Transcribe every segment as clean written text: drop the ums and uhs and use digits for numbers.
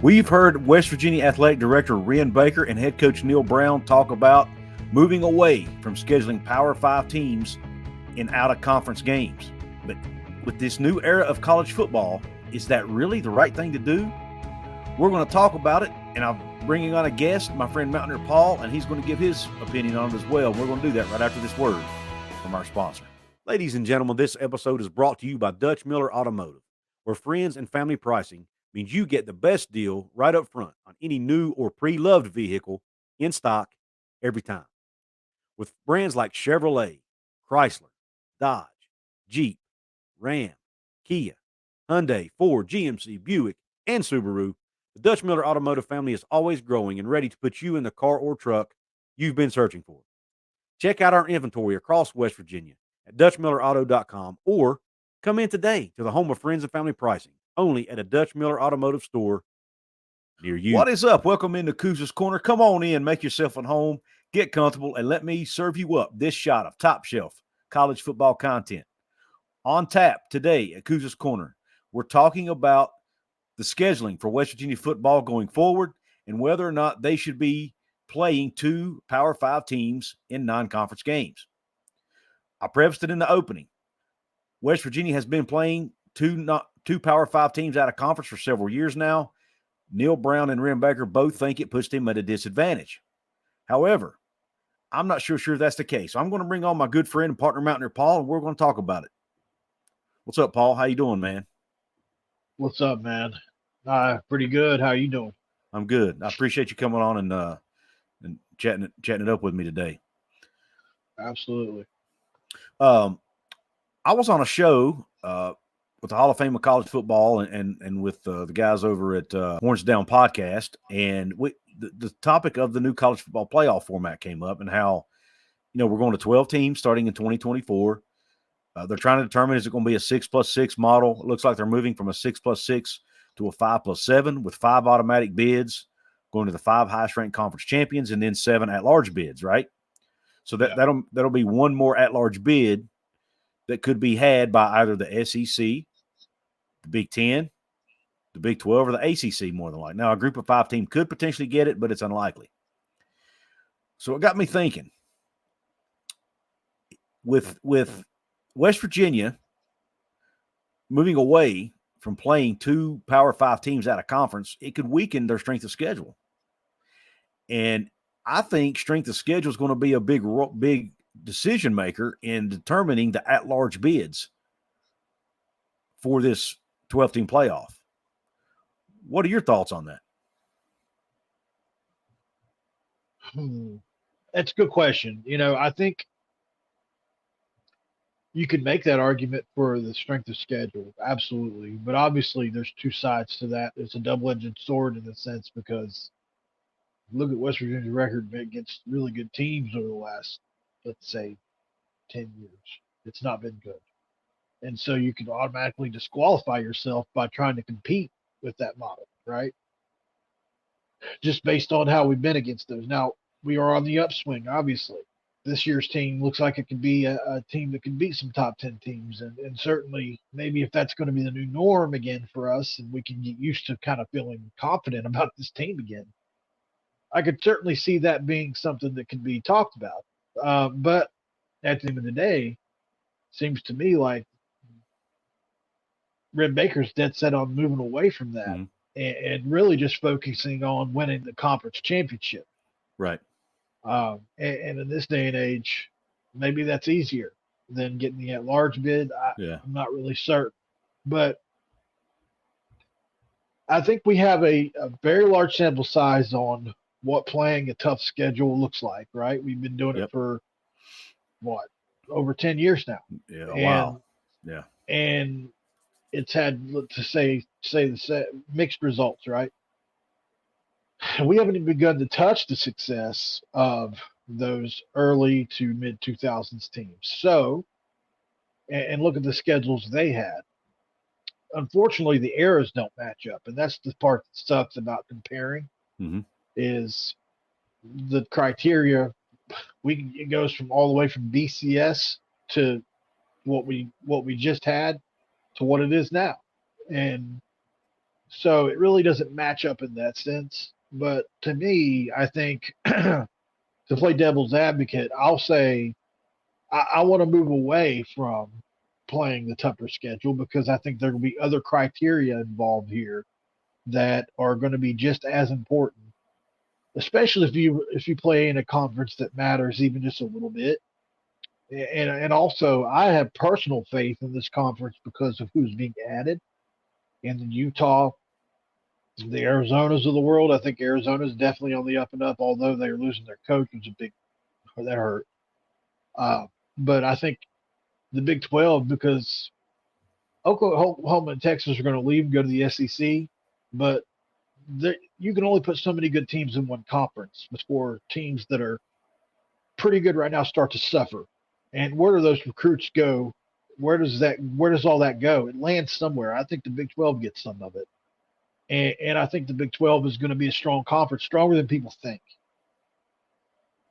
We've heard West Virginia Athletic Director Ren Baker and head coach Neil Brown talk about moving away from scheduling Power 5 teams in out-of-conference games. But with this new era of college football, is that really the right thing to do? We're going to talk about it, and I'm bringing on a guest, my friend Mountaineer Paul, and he's going to give his opinion on it as well. We're going to do that right after this word from our sponsor. Ladies and gentlemen, this episode is brought to you by Dutch Miller Automotive, where friends and family pricing means you get the best deal right up front on any new or pre-loved vehicle in stock every time. With brands like Chevrolet, Chrysler, Dodge, Jeep, Ram, Kia, Hyundai, Ford, GMC, Buick, and Subaru, the Dutch Miller Automotive family is always growing and ready to put you in the car or truck you've been searching for. Check out our inventory across West Virginia at DutchMillerAuto.com or come in today to the home of friends and family pricing, only at a Dutch Miller Automotive store near you. What is up? Welcome into Couz's Corner. Come on in, make yourself at home, get comfortable, and let me serve you up this shot of top shelf college football content. On tap today at Couz's Corner, we're talking about the scheduling for West Virginia football going forward and whether or not they should be playing two Power 5 teams in non-conference games. I prefaced it in the opening. West Virginia has been playing two Power 5 teams out of conference for several years now. Neil Brown and Ren Baker both think it puts them at a disadvantage. However, I'm not sure that's the case. So I'm going to bring on my good friend and partner, Mountaineer Paul, and we're going to talk about it. What's up, Paul? How you doing, man? What's up, man? Pretty good. How you doing? I'm good. I appreciate you coming on and chatting it up with me today. Absolutely. I was on a show with the Hall of Fame of College Football and with the guys over at Horns Down Podcast, and the topic of the new college football playoff format came up, and how we're going to 12 teams starting in 2024. They're trying to determine, is it going to be a 6+6 model? It looks like they're moving from a 6+6 to a 5+7 with 5 automatic bids going to the 5 highest ranked conference champions and then 7 at-large bids, right? So that'll be one more at-large bid that could be had by either the SEC, the Big Ten, the Big 12, or the ACC more than likely. Now, a group of 5 team could potentially get it, but it's unlikely. So it got me thinking. With West Virginia moving away from playing two Power 5 teams out of conference, it could weaken their strength of schedule. And I think strength of schedule is going to be a big decision maker in determining the at-large bids for this 12-team playoff. What are your thoughts on that? That's a good question. I think you could make that argument for the strength of schedule, absolutely. But obviously, there's two sides to that. It's a double-edged sword in a sense, because look at West Virginia's record against really good teams over the last, let's say, 10 years. It's not been good. And so you can automatically disqualify yourself by trying to compete with that model, right? Just based on how we've been against those. Now, we are on the upswing, obviously. This year's team looks like it could be a team that can beat some top 10 teams. And certainly, maybe if that's going to be the new norm again for us and we can get used to kind of feeling confident about this team again, I could certainly see that being something that can be talked about. But at the end of the day, seems to me like Red Baker's dead set on moving away from that and really just focusing on winning the conference championship. Right. And in this day and age, maybe that's easier than getting the at-large bid. I'm not really certain. But I think we have a very large sample size on what playing a tough schedule looks like, right? We've been doing it for, over 10 years now. Yeah, wow. Yeah. And it's had, to say the mixed results, right? We haven't even begun to touch the success of those early to mid-2000s teams. So, and look at the schedules they had. Unfortunately, the eras don't match up, and that's the part that sucks about comparing. Is the criteria. It goes from all the way from BCS to what we just had to what it is now, and So it really doesn't match up in that sense. But to me, I think to play devil's advocate, I'll say I want to move away from playing the tougher schedule because I think there will be other criteria involved here that are going to be just as important, especially if you play in a conference that matters even just a little bit. And also, I have personal faith in this conference because of who's being added. In the Utah, the Arizonas of the world, I think Arizona is definitely on the up and up. Although they're losing their coach, was a big that hurt. But I think the Big 12 because Oklahoma and Texas are going to leave and go to the SEC, but you can only put so many good teams in one conference before teams that are pretty good right now start to suffer. And where do those recruits go? Where does all that go? It lands somewhere. I think the Big 12 gets some of it. And I think the Big 12 is going to be a strong conference, stronger than people think.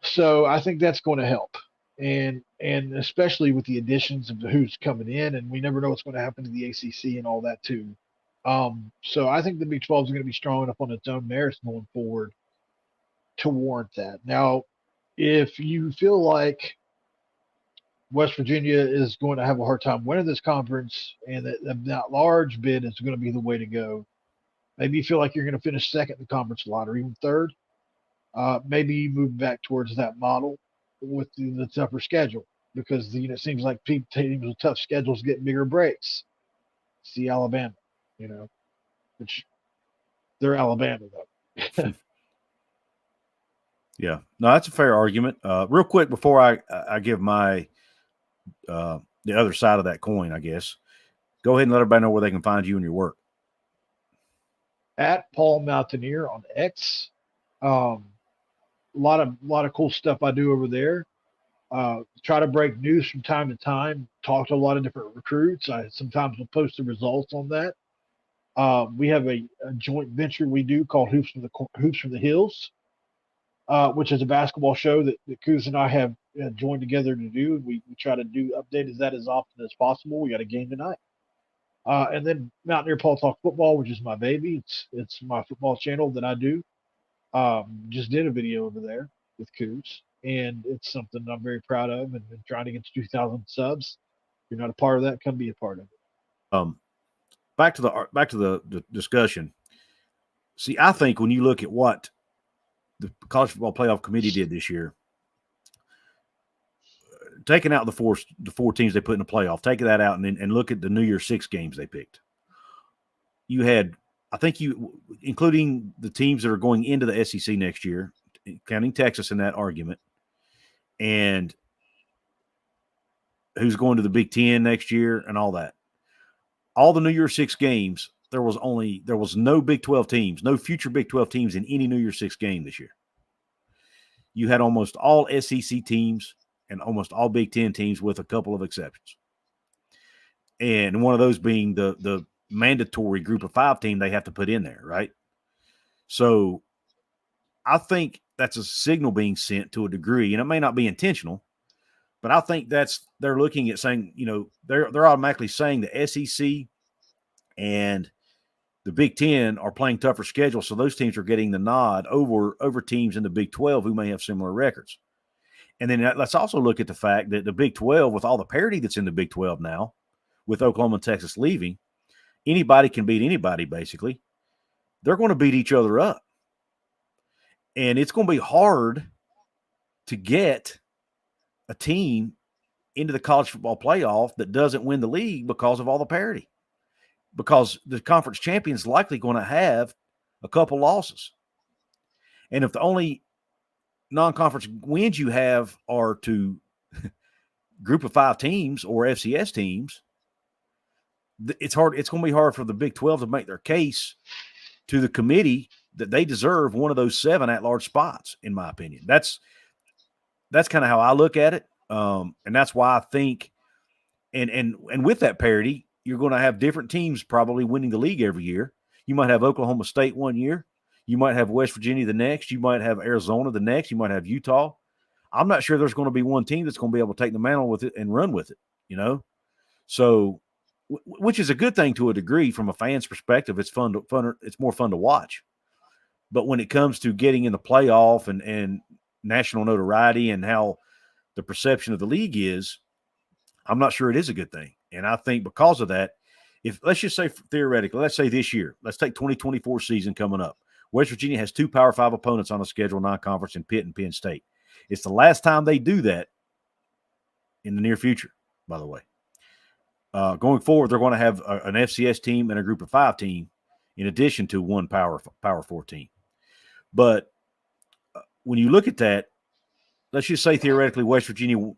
So I think that's going to help. And especially with the additions of who's coming in, and we never know what's going to happen to the ACC and all that too. So I think the Big 12 is going to be strong enough on its own merits going forward to warrant that. Now, if you feel like West Virginia is going to have a hard time winning this conference and that large bid is going to be the way to go, maybe you feel like you're going to finish second in the conference lot or even third, maybe you move back towards that model with the tougher schedule because it seems like teams with tough schedules get bigger breaks. See Alabama, which they're Alabama though. Yeah, no, that's a fair argument. Real quick before I give my the other side of that coin, I guess, go ahead and let everybody know where they can find you and your work. At Paul Mountaineer on X. A lot of cool stuff I do over there. Try to break news from time to time. Talk to a lot of different recruits. I sometimes will post the results on that. We have a joint venture we do called Hoops from the Hills, which is a basketball show that Couz and I have joined together to do. We try to update that as often as possible. We got a game tonight. And then Mountaineer Paul Talk Football, which is my baby. It's my football channel that I do. Just did a video over there with Couz, and it's something I'm very proud of and been trying to get to 2,000 subs. If you're not a part of that, come be a part of it. Back to the discussion. See, I think when you look at what the College Football Playoff Committee did this year, taking out the four teams they put in the playoff, taking that out and look at the New Year's 6 games they picked. You had, I think including the teams that are going into the SEC next year, counting Texas in that argument, and who's going to the Big Ten next year and all that. All the New Year's 6 games, there was no Big 12 teams, no future Big 12 teams in any New Year's 6 game this year. You had almost all SEC teams and almost all Big Ten teams with a couple of exceptions. And one of those being the mandatory group of 5 team they have to put in there, right? So I think that's a signal being sent to a degree, and it may not be intentional, but I think they're looking at saying, they're automatically saying the SEC and the Big Ten are playing tougher schedules, so those teams are getting the nod over teams in the Big 12 who may have similar records. And then let's also look at the fact that the Big 12, with all the parity that's in the Big 12 now, with Oklahoma and Texas leaving, anybody can beat anybody, basically. They're going to beat each other up. And it's going to be hard to get a team into the college football playoff that doesn't win the league because of all the parity. Because the conference champion is likely going to have a couple losses. And if the only non-conference wins you have are to group of 5 teams or FCS teams, it's hard. It's going to be hard for the Big 12 to make their case to the committee that they deserve one of those 7 at-large spots, in my opinion. That's kind of how I look at it. And that's why I think, and with that parity, you're going to have different teams probably winning the league every year. You might have Oklahoma State one year. You might have West Virginia the next. You might have Arizona the next. You might have Utah. I'm not sure there's going to be one team that's going to be able to take the mantle with it and run with it, So which is a good thing to a degree from a fan's perspective. It's it's more fun to watch. But when it comes to getting in the playoff and national notoriety and how the perception of the league is, I'm not sure it is a good thing. And I think because of that, if let's just say theoretically, let's say this year, let's take 2024 season coming up. West Virginia has 2 Power 5 opponents on the schedule, non-conference, in Pitt and Penn State. It's the last time they do that in the near future, by the way. Going forward, they're going to have an FCS team and a group of 5 team in addition to one Power 4 team. But when you look at that, let's just say theoretically West Virginia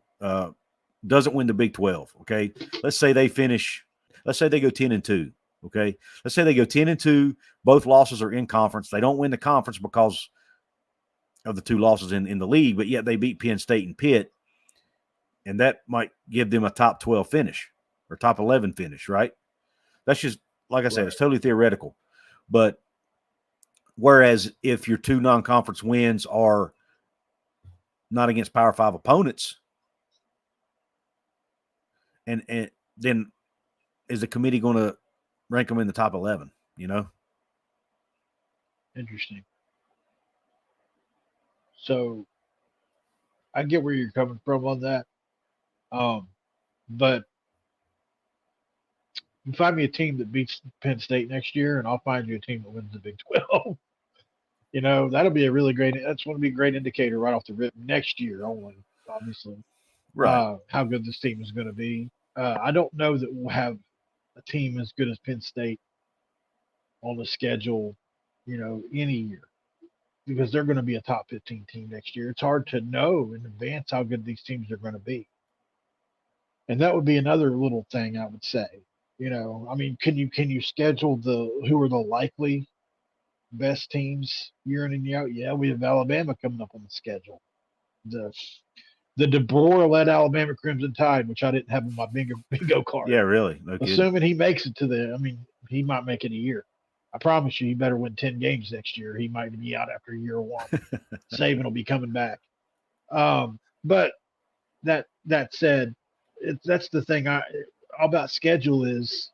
doesn't win the Big 12, okay? Let's say they go 10-2, okay? Let's say they go 10-2, both losses are in conference. They don't win the conference because of the 2 losses in the league, but yet they beat Penn State and Pitt, and that might give them a top 12 finish or top 11 finish, right? That's just, like I said, It's totally theoretical. But whereas if your 2 non-conference wins are not against Power 5 opponents, and then is the committee going to rank them in the top 11, Interesting. So I get where you're coming from on that. But you find me a team that beats Penn State next year, and I'll find you a team that wins the Big 12. That'll be that's going to be a great indicator right off the rip next year only, obviously. Right. How good this team is going to be. I don't know that we'll have a team as good as Penn State on the schedule, any year, because they're going to be a top 15 team next year. It's hard to know in advance how good these teams are going to be. And that would be another little thing I would say. Can you schedule who are the likely best teams year in and year out? Yeah, we have Alabama coming up on the schedule. The DeBoer-led Alabama Crimson Tide, which I didn't have on my bingo card. Yeah, really. No Assuming he makes it to he might make it a year. I promise you, he better win 10 games next year. He might be out after year 1. Saban will be coming back. But that said, that's the thing about schedule is,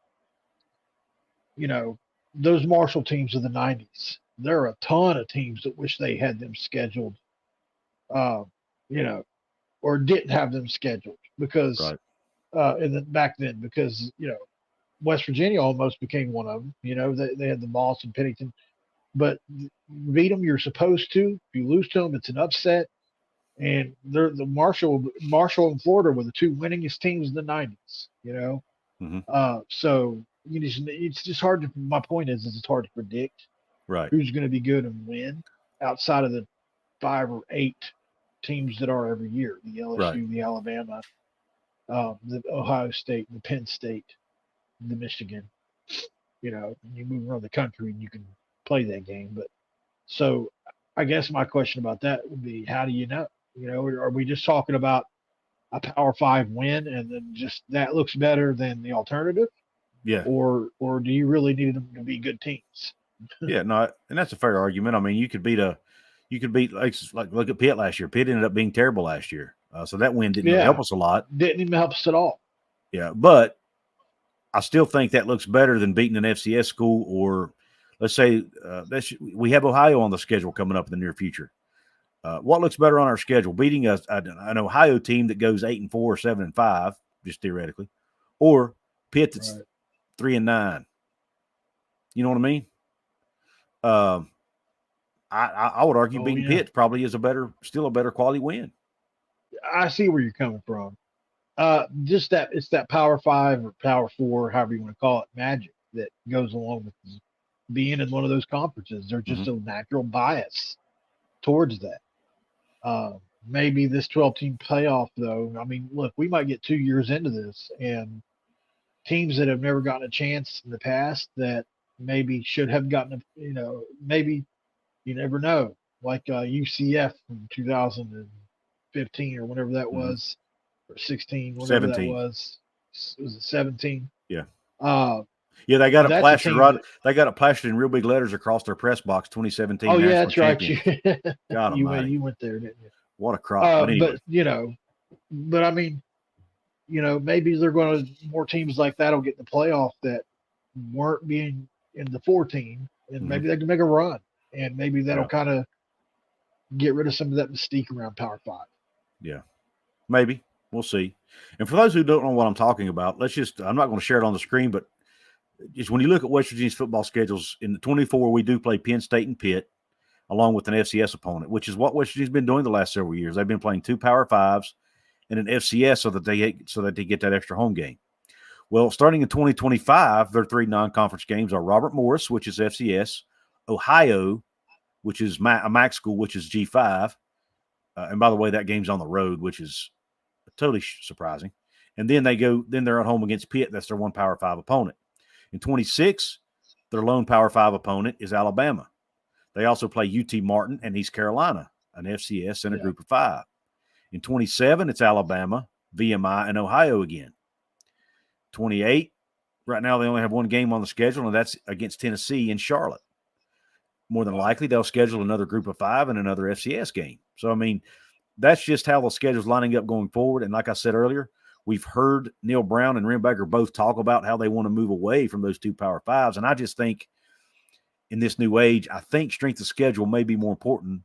those Marshall teams of the 90s. There are a ton of teams that wish they had them scheduled, or didn't have them scheduled because, back then, because, West Virginia almost became one of them. They had the Moss and Pennington, but beat them, you're supposed to. If you lose to them, it's an upset. And they're the Marshall and Florida were the 2 winningest teams in the 90s. So it's just hard to. My point is it's hard to predict who's going to be good and win outside of the 5 or 8 teams that are every year: the LSU, the Alabama, the Ohio State, the Penn State, the Michigan. You move around the country and you can play that game. But so I guess my question about that would be, how do you know? Are we just talking about a Power 5 win and then just that looks better than the alternative? Yeah. Or do you really need them to be good teams? Yeah, no, and that's a fair argument. I mean, you could beat like look at Pitt last year. Pitt ended up being terrible last year, so that win didn't help us a lot. Didn't even help us at all. Yeah, but I still think that looks better than beating an FCS school, or let's say we have Ohio on the schedule coming up in the near future. What looks better on our schedule? Beating an Ohio team that goes 8-4, 7-5, just theoretically, or Pitt that's 3-9. You know what I mean? I would argue beating Pitt probably is still a better quality win. I see where you're coming from. Just that it's that Power 5 or Power 4, however you want to call it, magic that goes along with being in one of those conferences. There's just a natural bias towards that. Maybe this 12-team playoff, though. I mean, look, we might get 2 years into this, and teams that have never gotten a chance in the past that maybe should have gotten maybe you never know. Like UCF from 2015 or whenever that was, or 16, whatever 17. That was. Was it 17? Yeah. Yeah, they got it plastered they got it plastered in real big letters across their press box. 2017. Oh yeah, that's right. God you went there, didn't you? What a crop! But I mean, maybe they're going to more teams like that will get in the playoff that weren't being in the 14, and maybe they can make a run, and maybe that'll kind of get rid of some of that mystique around Power 5. Yeah, maybe. We'll see. And for those who don't know what I'm talking about, I'm not going to share it on the screen, but just when you look at West Virginia's football schedules, in the 24, we do play Penn State and Pitt, along with an FCS opponent, which is what West Virginia's been doing the last several years. They've been playing 2 Power 5s and an FCS so that they get that extra home game. Well, starting in 2025, their 3 non-conference games are Robert Morris, which is FCS, Ohio, which is a MAC school, which is G5. And by the way, that game's on the road, which is totally surprising. And then they're at home against Pitt. That's their 1 Power 5 opponent. In 26, their lone Power 5 opponent is Alabama. They also play UT Martin and East Carolina, an FCS and a group of 5. In 27, it's Alabama, VMI, and Ohio again. 28, right now they only have 1 game on the schedule, and that's against Tennessee in Charlotte. More than likely, they'll schedule another group of 5 and another FCS game. So, I mean, that's just how the schedule's lining up going forward. And like I said earlier, we've heard Neil Brown and Ren Baker both talk about how they want to move away from those 2 Power 5s. And I just think in this new age, I think strength of schedule may be more important.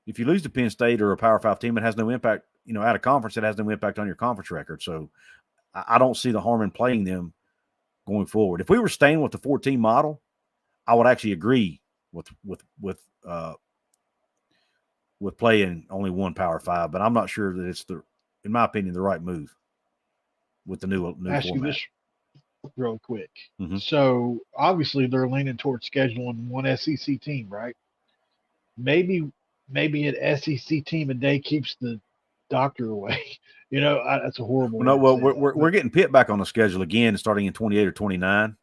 If you lose to Penn State or a Power 5 team, it has no impact, out of conference, it has no impact on your conference record. So I don't see the harm in playing them going forward. If we were staying with the 14 model, I would actually agree with playing only 1 Power 5, but I'm not sure that it's in my opinion, the right move with the new Ask format. You this real quick. Mm-hmm. So obviously they're leaning towards scheduling 1 SEC team, right? Maybe an SEC team a day keeps the doctor away. That's a horrible. We're getting Pitt back on the schedule again, starting in 28 or 29.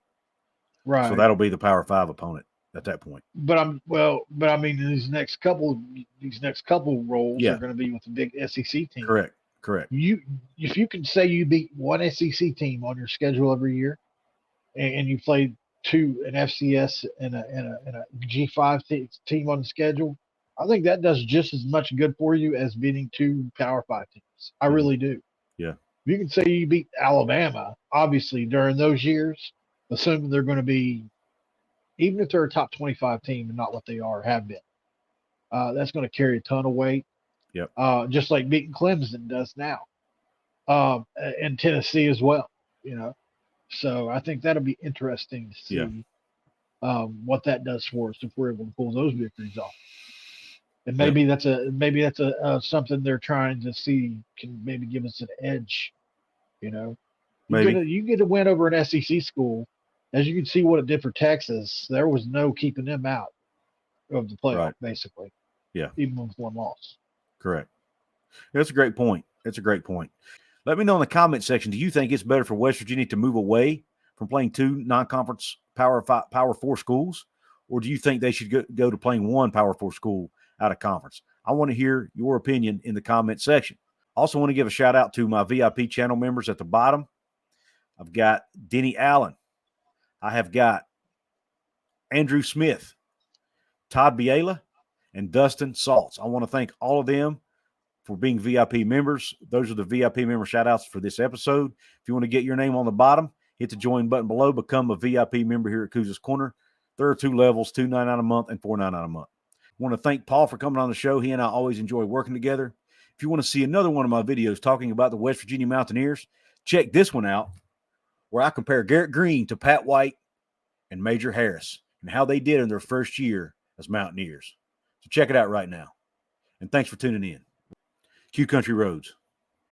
Right. So that'll be the Power 5 opponent at that point. But I mean, these next couple roles are going to be with the big SEC team. Correct. If you can say you beat 1 SEC team on your schedule every year, and you play 2 an FCS and a G5 team on the schedule, I think that does just as much good for you as beating 2 Power 5 teams. I really do. Yeah. If you can say you beat Alabama, obviously during those years, assuming they're going to be, even if they're a top 25 team and not what they have been, that's going to carry a ton of weight. Yep. Just like beating Clemson does now, and Tennessee as well. So I think that'll be interesting to see what that does for us if we're able to pull those victories off. And maybe that's a something they're trying to see can maybe give us an edge. Maybe you get a win over an SEC school. As you can see what it did for Texas, there was no keeping them out of the playoff, basically. Yeah. Even with 1 loss. Correct. That's a great point. Let me know in the comment section, do you think it's better for West Virginia to move away from playing 2 non-conference Power 4 schools, or do you think they should go to playing 1 Power 4 school out of conference? I want to hear your opinion in the comment section. Also want to give a shout out to my VIP channel members at the bottom. I've got Denny Allen. I have got Andrew Smith, Todd Biela, and Dustin Saltz. I want to thank all of them for being VIP members. Those are the VIP member shout-outs for this episode. If you want to get your name on the bottom, hit the join button below. Become a VIP member here at Couz's Corner. There are 2 levels, $2.99 a month and $4.99 a month. I want to thank Paul for coming on the show. He and I always enjoy working together. If you want to see another one of my videos talking about the West Virginia Mountaineers, check this one out, where I compare Garrett Green to Pat White and Major Harris and how they did in their first year as Mountaineers. So check it out right now. And thanks for tuning in. Q Country Roads.